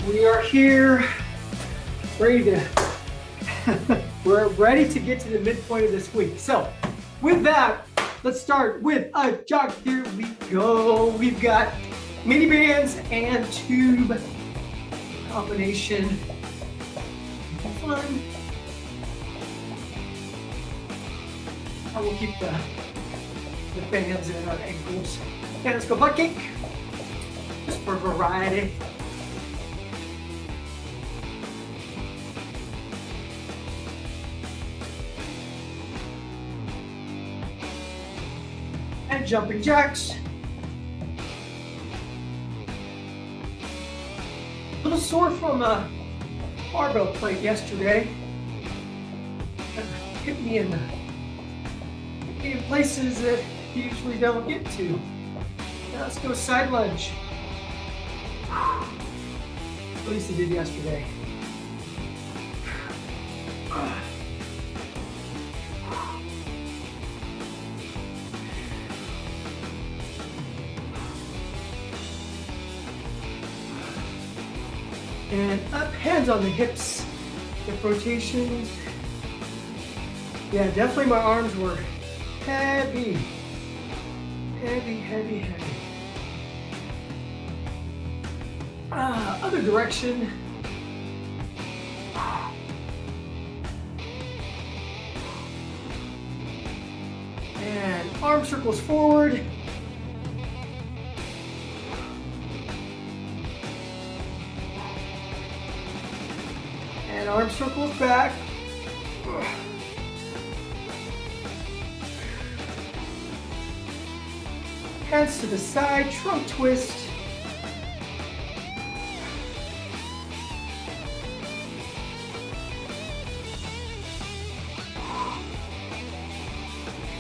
We are here, ready to, we're ready to get to the midpoint of this week. So with that, let's start with a jog. Here we go. We've got mini bands and tube combination. Fun. I will keep the bands and our ankles. And let's go butt kick, just for variety. And jumping jacks. A little sore from a barbell plate yesterday. Hit me in places that you usually don't get to. Now let's go side lunge. At least I did yesterday. And up, hands on the hips, hip rotations. Yeah, definitely my arms were heavy, heavy, heavy, heavy. Other direction. And arm circles forward. And arm circles back. Hands to the side, trunk twist.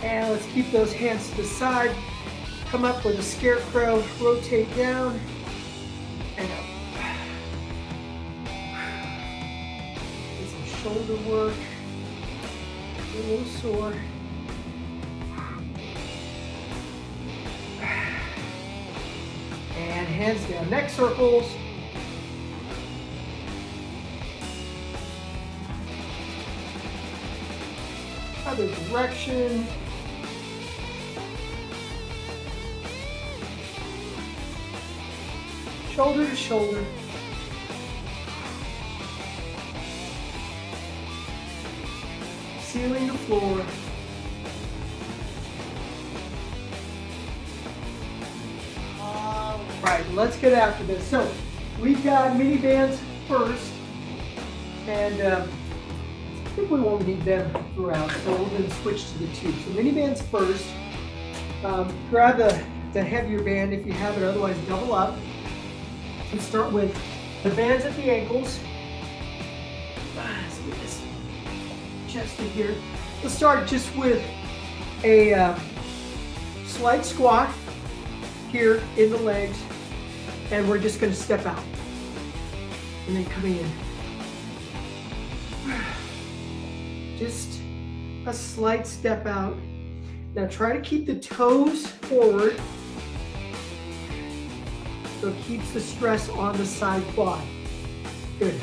And let's keep those hands to the side. Come up with a scarecrow, rotate down and up. Get some shoulder work. A little sore. And hands down, neck circles. Other direction. Shoulder to shoulder. Ceiling to floor. Right, let's get after this. So we've got mini bands first, and I think we won't need them throughout, so we're going to switch to the tube. So mini bands first. Grab the heavier band if you have it, otherwise double up. Let's start with the bands at the ankles. Let's get this chest in here. Let's start just with a slight squat here in the legs, and we're just going to step out and then come in. Just a slight step out. Now try to keep the toes forward so it keeps the stress on the side quad. Good.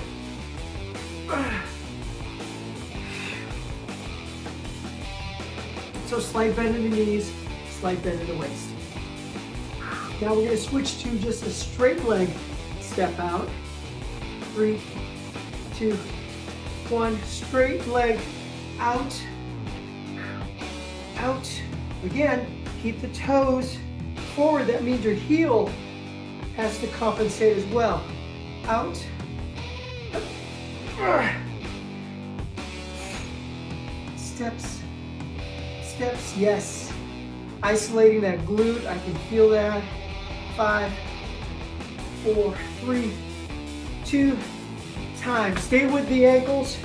So slight bend in the knees, slight bend in the waist. Now we're going to switch to just a straight leg step out. 3, 2, 1. Straight leg out. Out. Again, keep the toes forward. That means your heel has to compensate as well. Out. Steps. Steps, yes. Isolating that glute, I can feel that. 5, 4, 3, 2, time. Stay with the ankles.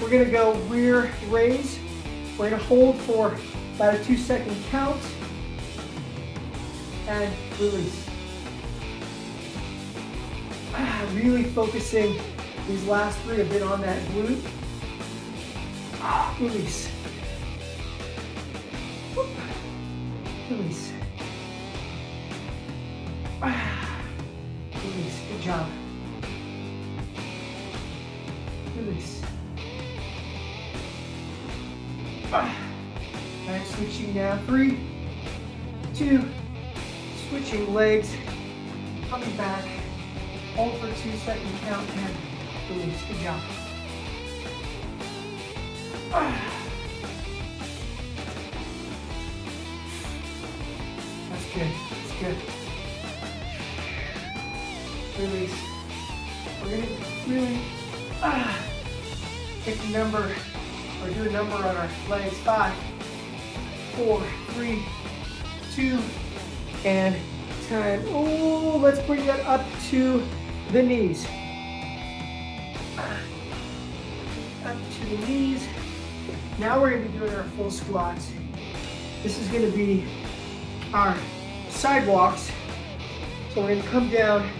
We're going to go rear raise. We're going to hold for about a 2-second count and release. Really focusing these last 3 a bit on that glute. Release. Release. Release. Good job. Alright, switching now. 3, 2, switching legs, coming back. Hold for 2-second count and release. Good job. That's good. That's good. Release. We're going to really take a number or do a number on our legs. 5, 4, 3, 2, and time. Oh, let's bring that up to the knees. Up to the knees. Now we're going to be doing our full squats. This is going to be our sidewalks. So we're going to come down.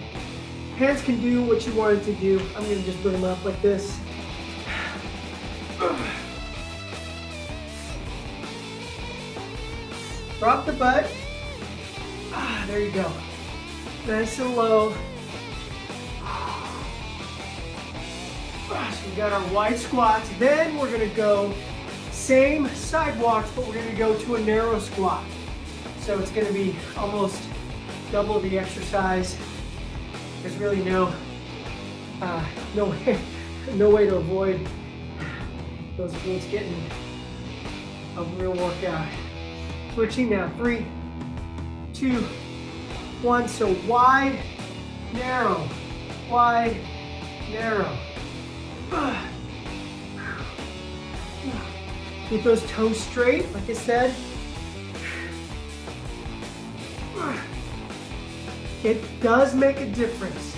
Hands can do what you want it to do. I'm going to just bring them up like this. Drop the butt. There you go. Nice and low. So we got our wide squats. Then we're going to go same sidewalks, but we're going to go to a narrow squat. So it's going to be almost double the exercise. There's really no way to avoid those glutes getting a real workout. Switching now. 3, 2, 1. So wide, narrow, wide, narrow. Keep those toes straight, like I said. It does make a difference.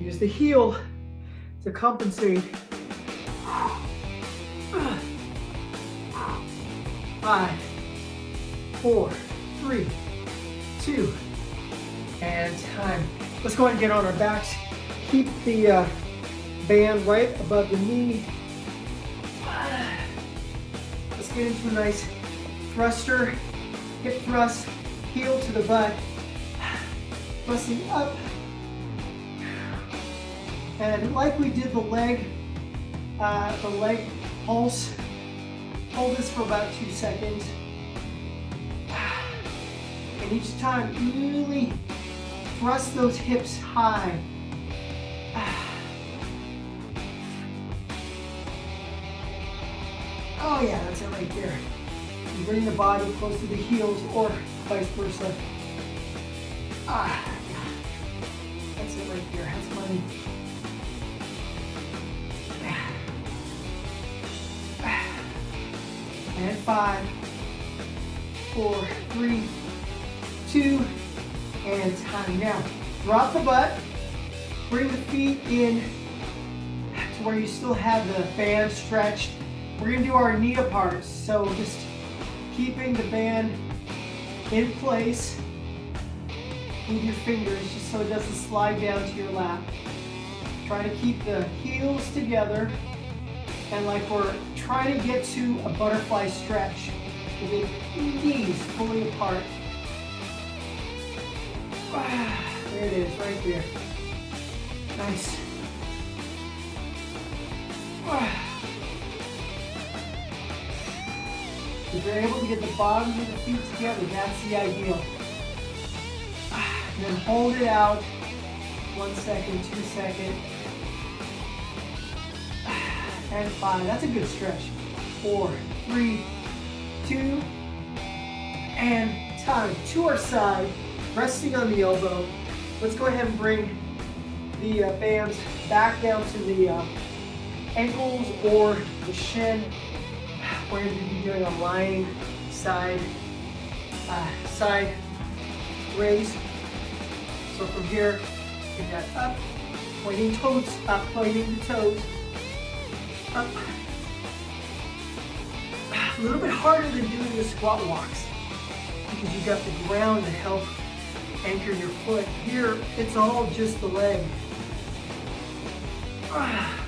Use the heel to compensate. 5, 4, 3, 2, and time. Let's go ahead and get on our backs. Keep the band right above the knee. Let's get into a nice thruster, hip thrust, heel to the butt, thrusting up. And like we did the leg pulse, hold this for about 2 seconds. And each time, really thrust those hips high. Oh yeah, that's it right there. You bring the body close to the heels or vice versa. That's it right there. That's money. And 5, 4, 3, 2, and time. Now, drop the butt, bring the feet in to where you still have the band stretched. We're gonna do our knee aparts, so just keeping the band in place with your fingers, just so it doesn't slide down to your lap. Try to keep the heels together, and like we're trying to get to a butterfly stretch with the knees fully apart. There it is, right there. Nice. If you're able to get the bottoms of the feet together, that's the ideal. And then hold it out. 1 second, 2 seconds. And 5. That's a good stretch. 4, 3, 2, and time. To our side, resting on the elbow. Let's go ahead and bring the bands back down to the ankles or the shin. We're going to be doing a lying side raise. So from here, get that up, pointing toes up, pointing the toes up. A little bit harder than doing the squat walks because you got the ground to help anchor your foot. Here, it's all just the leg.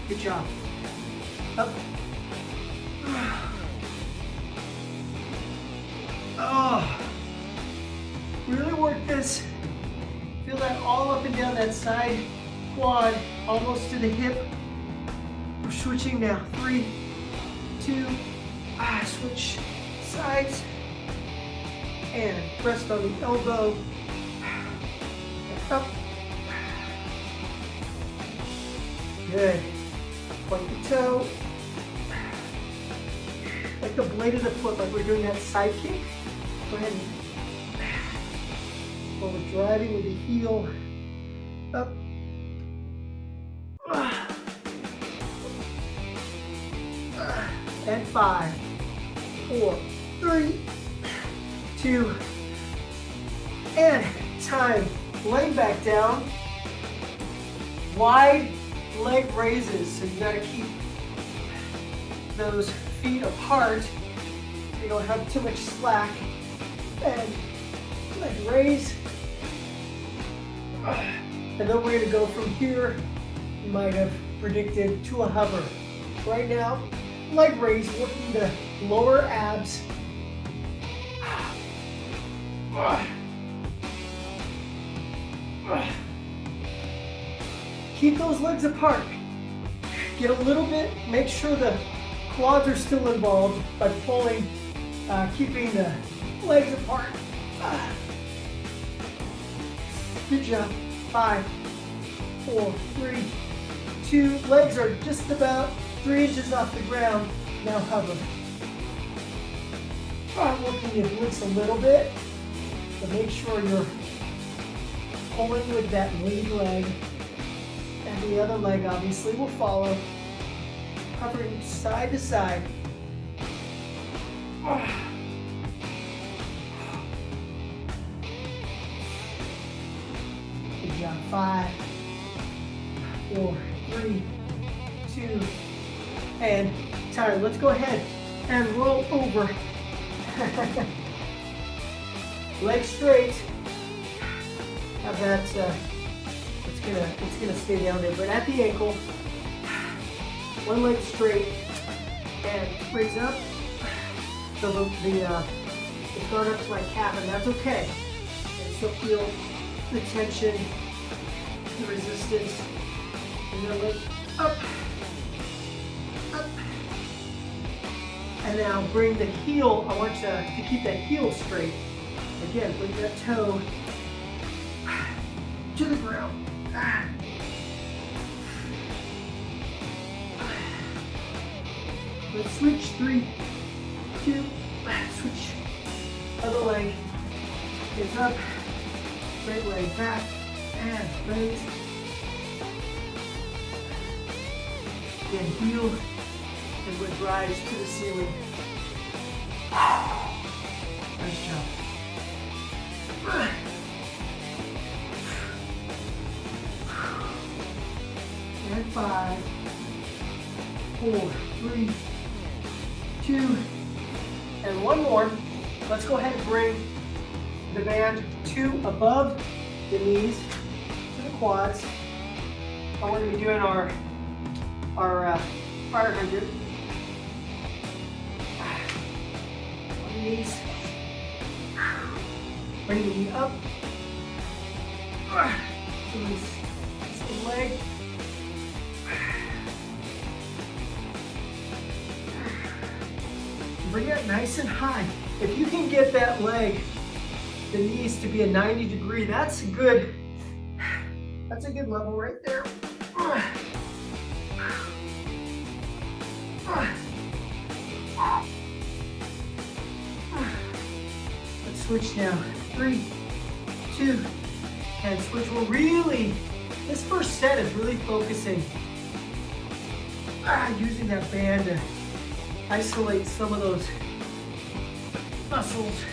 Good job. Up. Oh, really work this. Feel that all up and down that side quad, almost to the hip. We're switching now. 3, 2, switch sides. And rest on the elbow. Up. Good. Point the toe. Like the blade of the foot, like we're doing that side kick. Go ahead and while we're driving with the heel up. And 5, 4, 3, 2, and time. Laying back down. Wide leg raises, so you gotta keep those feet apart so you don't have too much slack. And leg raise. And then we're gonna go from here, you might have predicted, to a hover. Right now, leg raise, working the lower abs. Keep those legs apart. Get a little bit, make sure the quads are still involved by pulling, keeping the legs apart. Good job. 5, 4, 3, 2. Legs are just about 3 inches off the ground. Now hover. Working your glutes a little bit, but make sure you're pulling with that lead leg, and the other leg obviously will follow. Hovering side to side. Good job. 5, 4, 3, 2, and time. Let's go ahead and roll over. Legs straight. Have that. It's gonna stay down there, but at the ankle, one leg straight, and raise up. So the guard up to my calf, and that's okay. And still feel the tension, the resistance, and then leg up, up. And now bring the heel. I want you to keep that heel straight. Again, bring that toe to the ground. Let's switch. 3, 2, switch. Other leg is up. Straight leg back and raise. Again, heel and would rise to the ceiling. Nice job. And 5, 4, 3, 2, and one more. Let's go ahead and bring the band above the knees to the quads. I want to be doing our fire hydrant. On the knees. Bring the knee up. Release the leg. Bring it nice and high. If you can get that leg, the knees to be a 90 degree, that's a good level right there. Let's switch now. 3, 2, and switch. We're really, this first set is really focusing, using that band to isolate some of those muscles.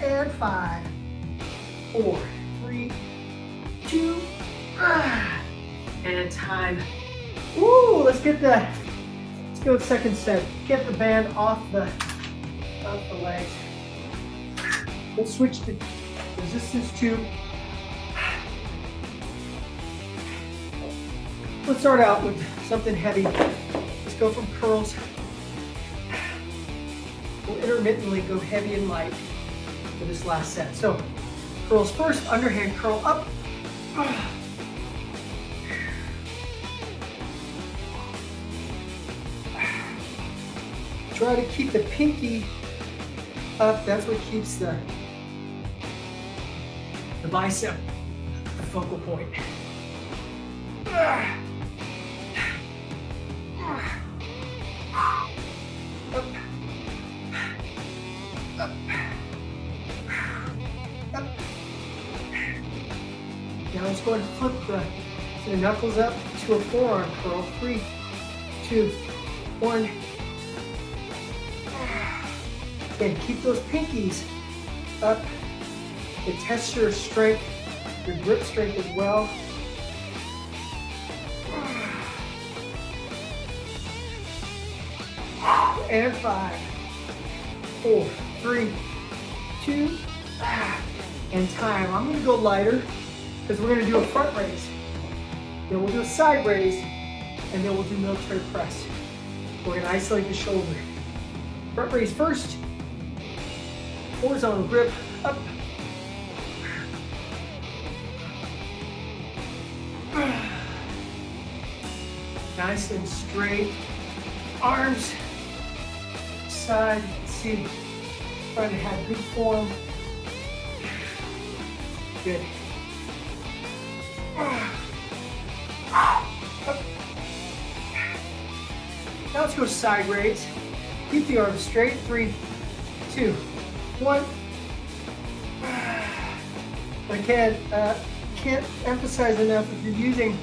And 5, 4, 3, 2, and time. Woo! Let's go to second set. Get the band off the legs. Let's switch to resistance tube. Let's start out with something heavy. Let's go from curls. We'll intermittently go heavy and light. for this last set. So curls first, underhand curl up. Try to keep the pinky up. That's what keeps the bicep the focal point. Up. Up. Up. Now let's go ahead and flip the knuckles up to a forearm curl. 3, 2, 1. Again, keep those pinkies up. It tests your strength, your grip strength as well. And 5, 4, 3, 2, and time. I'm gonna go lighter because we're gonna do a front raise. Then we'll do a side raise, and then we'll do military press. We're gonna isolate the shoulder. Front raise first. Horizontal grip, up. Nice and straight. Arms, side, see, trying to have good form. Good. Up. Now let's go side raise. Keep the arms straight. 3, 2, 1. Again, can't emphasize enough, if you're using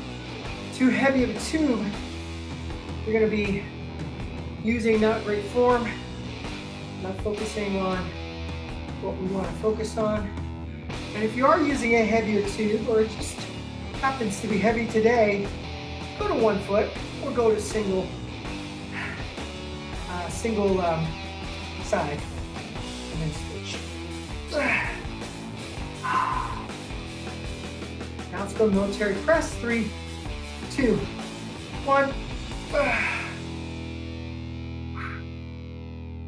too heavy of a tube, you're going to be using not great form, not focusing on what we want to focus on. And if you are using a heavier tube, or it just happens to be heavy today, go to 1 foot or go to single side and then switch. Now let's go military press. 3, 2, 1.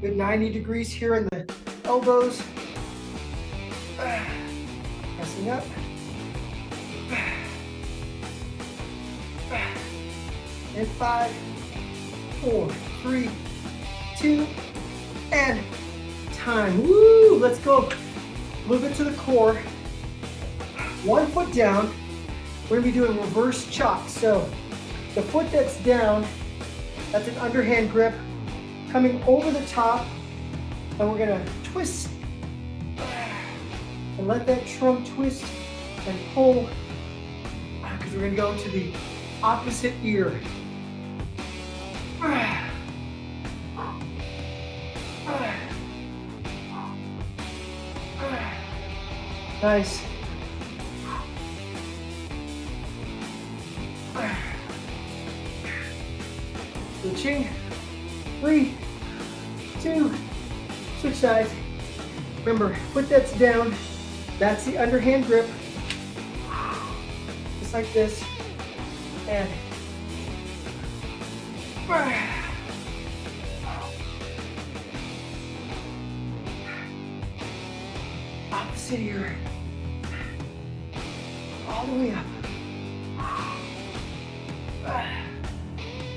Good 90 degrees here in the elbows. Pressing up. And 5, 4, 3, 2, and time. Woo! Let's go. Move it to the core. 1 foot down. We're gonna be doing reverse chop. So the foot that's down, that's an underhand grip, coming over the top, and we're gonna twist and let that trunk twist and pull, because we're gonna go to the opposite ear. Nice. Switching. 3, 2, switch sides. Remember, foot that's down, that's the underhand grip. Just like this. And opposite ear. All the way up.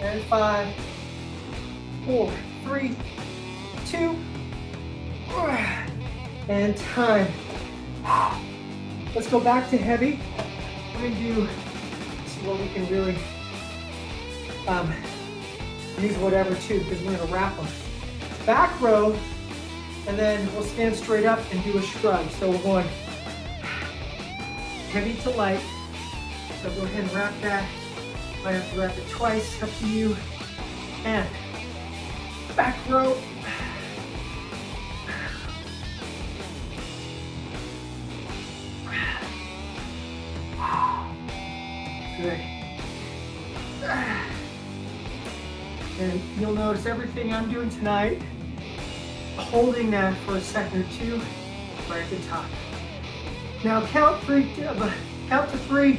And 5, 4, 3, 2, and time. Let's go back to heavy. We're gonna do, this is what we can really use whatever too, because we're gonna wrap them. Back row, and then we'll stand straight up and do a shrug. So we're going heavy to light. So go ahead and wrap that. Might have to wrap it twice, up to you. And back row. Good. And you'll notice everything I'm doing tonight, holding that for a second or two, right at the top. Now count to 3.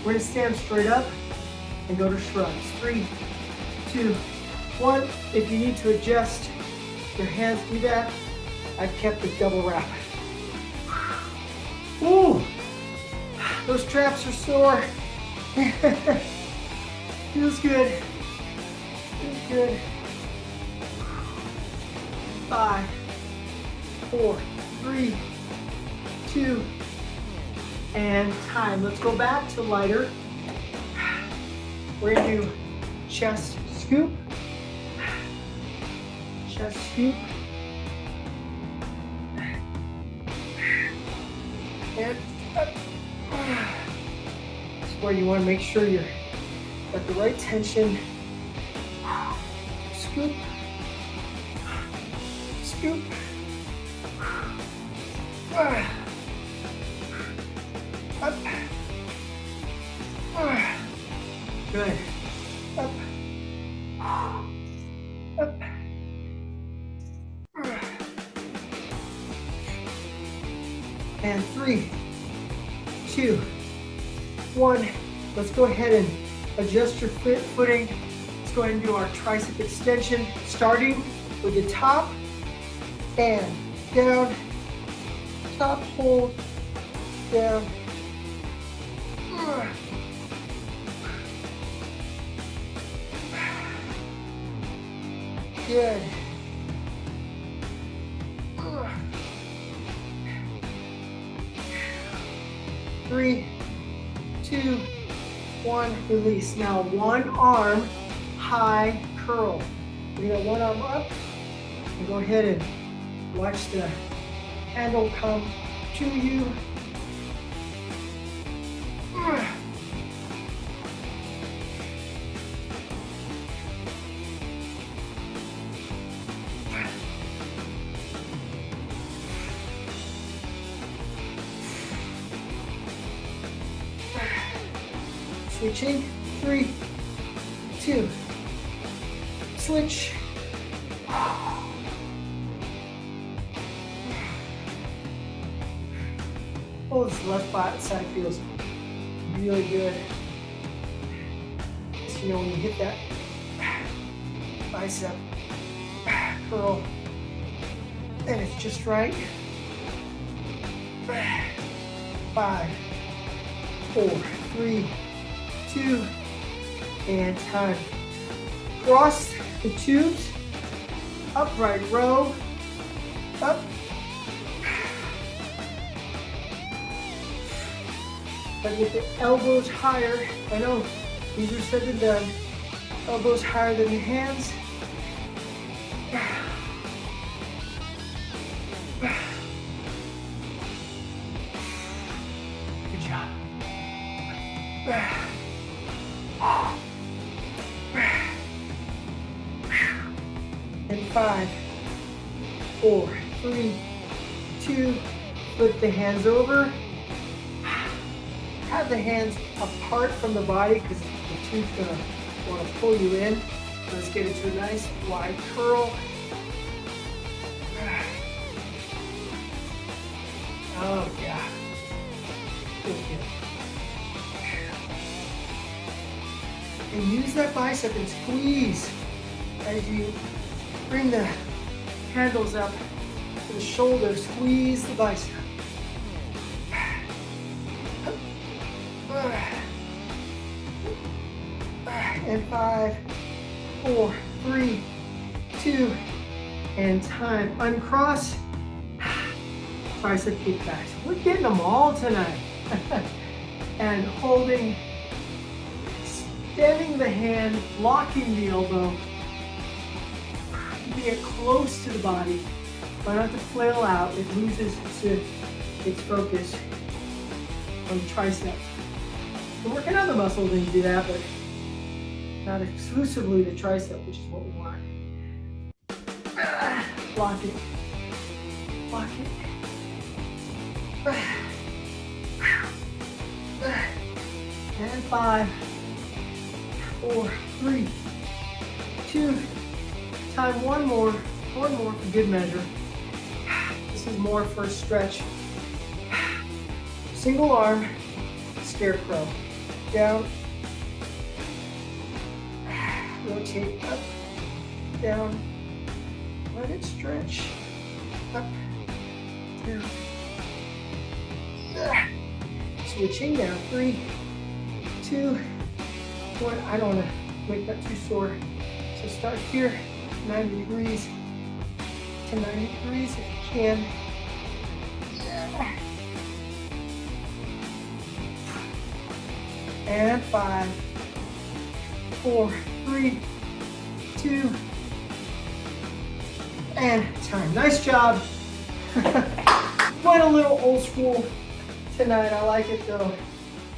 We're gonna stand straight up and go to shrugs. 3, 2, 1. If you need to adjust your hands, do that. I've kept the double wrap. Ooh, those traps are sore. Feels good. Feels good. 5, 4, 3, 2, and time. Let's go back to lighter. We're gonna do chest scoop, chest scoop, and up. This is where you want to make sure you're got the right tension. Scoop, scoop. Up. Good. Up. Up. And 3, 2, 1. Let's go ahead and adjust your footing. Let's go ahead and do our tricep extension, starting with the top and down. Top, hold, down. Good. 3, 2, 1, release. Now one arm high curl. We got one arm up, and go ahead and watch the handle come to you. Switching, 3, 2, switch. Oh, this left side feels really good. Just, you know, when you hit that bicep curl, and it's just right. 5, 4, 3, 2, and time. Cross the tubes, upright row, up. But get the elbows higher. I know, easier said than done. Elbows higher than the hands. Good job. And 5, 4, 3, 2, flip the hands over. Have the hands apart from the body because the tube's gonna want to pull you in. Let's get into a nice wide curl. Oh yeah. Feels good. And use that bicep and squeeze as you bring the handles up to the shoulder. Squeeze the bicep. And 5, 4, 3, 2, and time. Uncross. Tricep kickbacks. We're getting them all tonight. And holding, extending the hand, locking the elbow. Keeping it close to the body. Try not to flail out. It loses its focus on the tricep. We're working on the muscles when you do that, but not exclusively the tricep, which is what we want. Lock it. Lock it. And 5, 4, 3, 2, time. One more for good measure. This is more for a stretch. Single arm, scarecrow. Down. Rotate up, down, let it stretch, up, down. switching now. 3, 2, 1. I don't want to make that too sore. So start here, 90 degrees to 90 degrees if you can. And 5, 4, 3, 2, and time. Nice job. Went a little old school tonight. I like it though.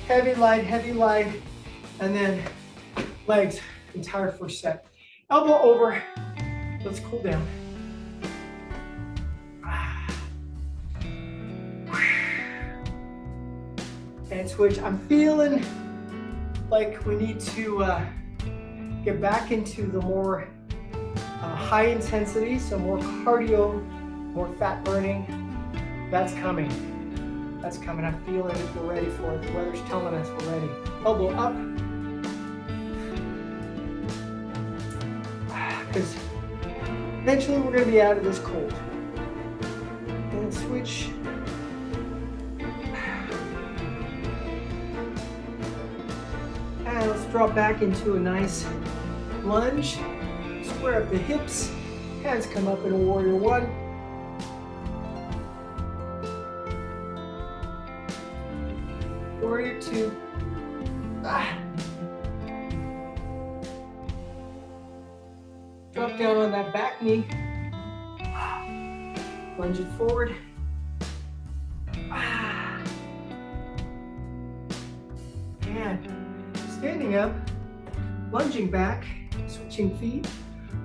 Heavy, light, and then legs, entire first set. Elbow over. Let's cool down. And switch. I'm feeling like we need to get back into the more high intensity, so more cardio, more fat burning. That's coming. That's coming. I'm feeling it. We're ready for it. The weather's telling us we're ready. Elbow up. Because eventually we're going to be out of this cold. And switch. And let's drop back into a nice lunge. Square up the hips. Hands come up in a warrior one. Warrior two. Drop down on that back knee. Lunge it forward. And standing up, lunging back, switching feet.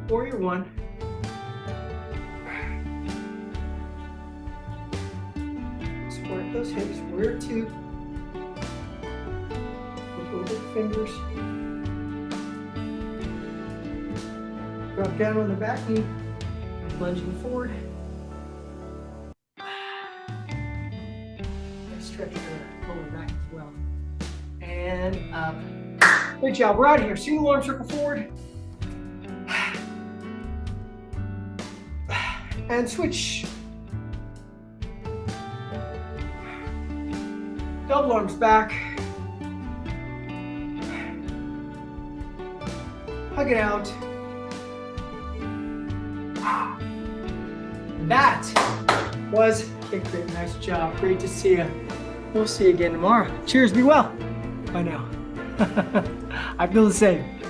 Warrior one. Square those hips. Warrior two. Look over the fingers. Drop down on the back knee. Lunging forward. Stretch the lower back as well. And up. Good job. We're out of here. Single arm circle forward. And switch. Double arms back. Hug it out. That was kick grip. Nice job. Great to see you. We'll see you again tomorrow. Cheers. Be well. Bye now. I feel the same.